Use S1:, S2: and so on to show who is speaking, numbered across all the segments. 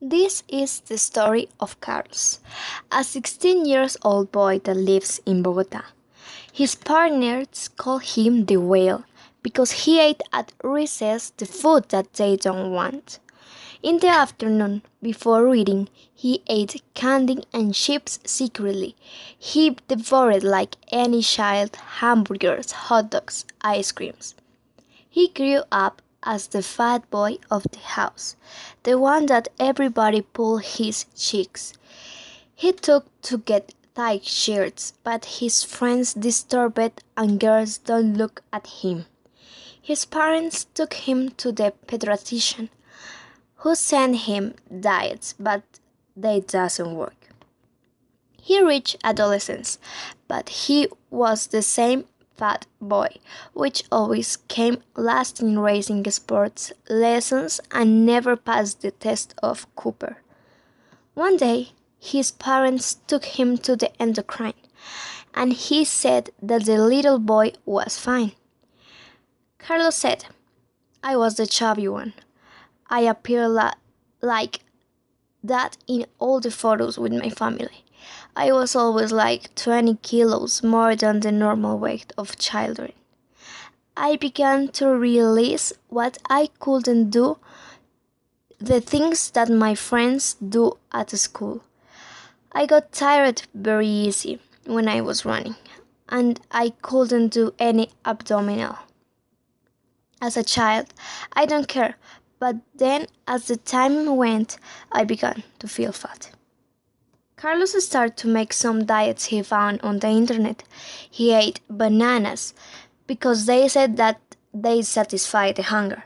S1: This is the story of Carlos, a 16 years old boy that lives in Bogota. His partners call him the whale because he ate at recess the food that they don't want. In the afternoon, before reading, he ate candy and chips secretly. He devoured like any child hamburgers, hot dogs, ice creams. He grew up as the fat boy of the house, the one that everybody pulled his cheeks. He took to get tight shirts, but his friends disturbed and girls don't look at him. His parents took him to the pediatrician, who sent him diets, but they doesn't work. He reached adolescence, but he was the same fat boy, which always came last in racing sports lessons and never passed the test of Cooper. One day, his parents took him to the endocrine, and he said that the little boy was fine. Carlos said, I was the chubby one. I appear like that in all the photos with my family. I was always like 20 kilos more than the normal weight of children. I began to realize what I couldn't do, the things that my friends do at school. I got tired very easy when I was running, and I couldn't do any abdominal. As a child, I don't care, but then as the time went, I began to feel fat. Carlos started to make some diets he found on the internet. He ate bananas because they said that they satisfy the hunger.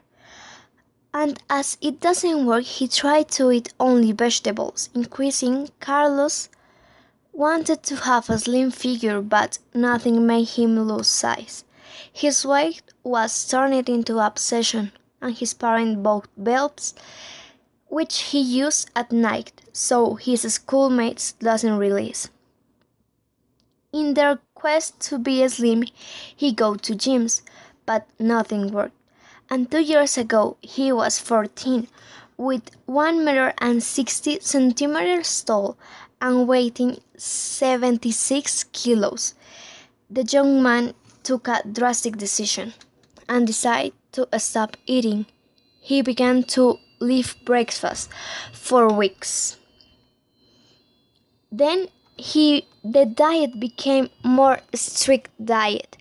S1: And as it doesn't work, he tried to eat only vegetables, increasing. Carlos wanted to have a slim figure, but nothing made him lose size. His weight was turned into obsession, and his parents bought bulbs which he used at night so his schoolmates doesn't release. In their quest to be slim, he go to gyms, but nothing worked. And 2 years ago, he was 14, with 1 meter and 60 centimeters tall and weighing 76 kilos. The young man took a drastic decision and decided to stop eating. He began to leave breakfast for weeks. Then the diet became more strict diet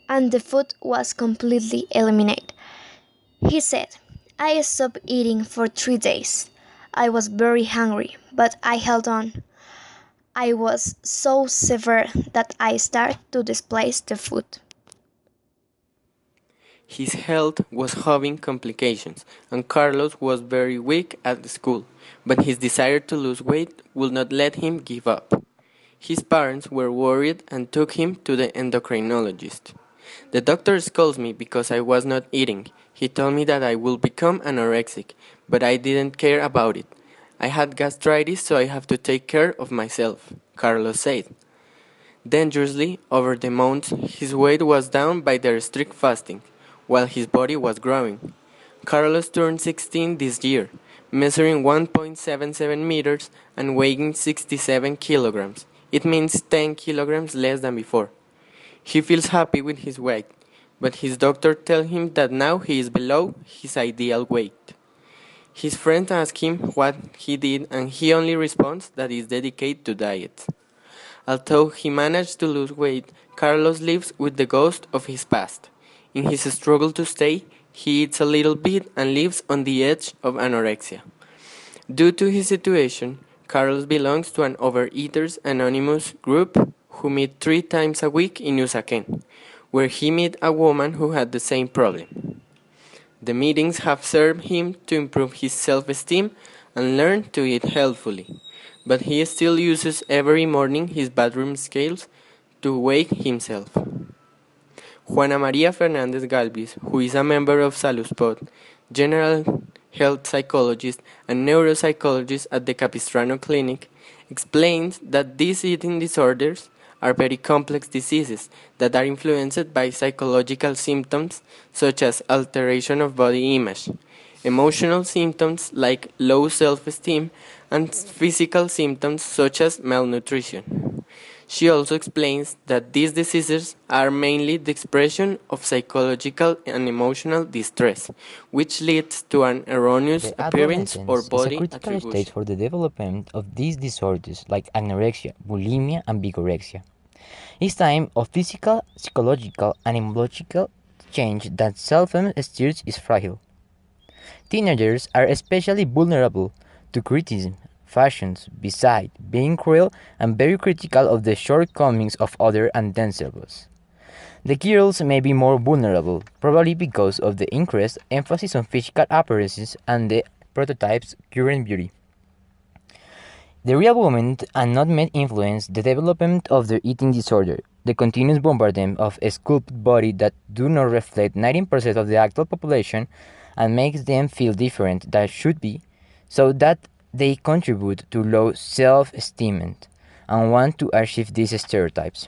S1: and the food was completely eliminated. He said, I stopped eating for 3 days. I was very hungry, but I held on. I was so severe that I started to displace the food.
S2: His health was having complications, and Carlos was very weak at school, but his desire to lose weight would not let him give up. His parents were worried and took him to the endocrinologist. The doctor scolds me because I was not eating. He told me that I would become anorexic, but I didn't care about it. I had gastritis, so I have to take care of myself, Carlos said. Dangerously, over the months, his weight was down by their strict fasting, while his body was growing. Carlos turned 16 this year, measuring 1.77 meters and weighing 67 kilograms. It means 10 kilograms less than before. He feels happy with his weight, but his doctor tells him that now he is below his ideal weight. His friends ask him what he did, and he only responds that he is dedicated to diet. Although he managed to lose weight, Carlos lives with the ghost of his past. In his struggle to stay, he eats a little bit and lives on the edge of anorexia. Due to his situation, Carlos belongs to an Overeaters Anonymous group who meet 3 times a week in Usaquén, where he meets a woman who had the same problem. The meetings have served him to improve his self-esteem and learn to eat healthfully, but he still uses every morning his bathroom scales to weigh himself. Juana María Fernández Galvis, who is a member of Saluspod, general health psychologist and neuropsychologist at the Capistrano Clinic, explains that these eating disorders are very complex diseases that are influenced by psychological symptoms such as alteration of body image, emotional symptoms like low self esteem, and physical symptoms such as malnutrition. She also explains that these diseases are mainly the expression of psychological and emotional distress, which leads to an erroneous
S3: The
S2: appearance or
S3: adolescence is a
S2: body
S3: critical stage
S2: attribution.
S3: for the development of these disorders like anorexia, bulimia, and bigorexia. It's time of physical, psychological, and emotional change that self-esteem is fragile. Teenagers are especially vulnerable to criticism, fashions, beside being cruel and very critical of the shortcomings of others and themselves. The girls may be more vulnerable, probably because of the increased emphasis on physical appearances and the prototype's current beauty. The real women and not men influence the development of their eating disorder, the continuous bombardment of a sculpted body that do not reflect 19% of the actual population and makes them feel different than should be, so that they contribute to low self-esteem and want to achieve these stereotypes.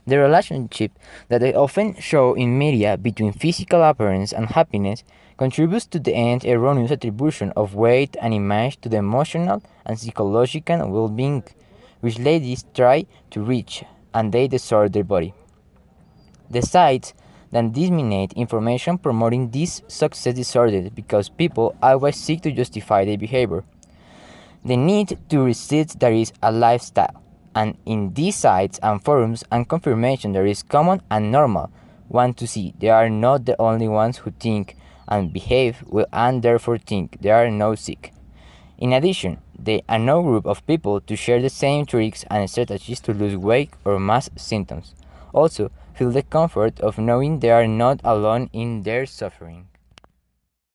S3: The relationship that they often show in media between physical appearance and happiness contributes to the end erroneous attribution of weight and image to the emotional and psychological well-being, which ladies try to reach and they distort their body. The sites then disseminate information promoting this success disorder because people always seek to justify their behavior. The need to resist there is a lifestyle, and in these sites and forums and confirmation there is common and normal one to see they are not the only ones who think and behave well and therefore think they are no sick. In addition, they are no group of people to share the same tricks and strategies to lose weight or mask symptoms. Also, feel the comfort of knowing they are not alone in their suffering.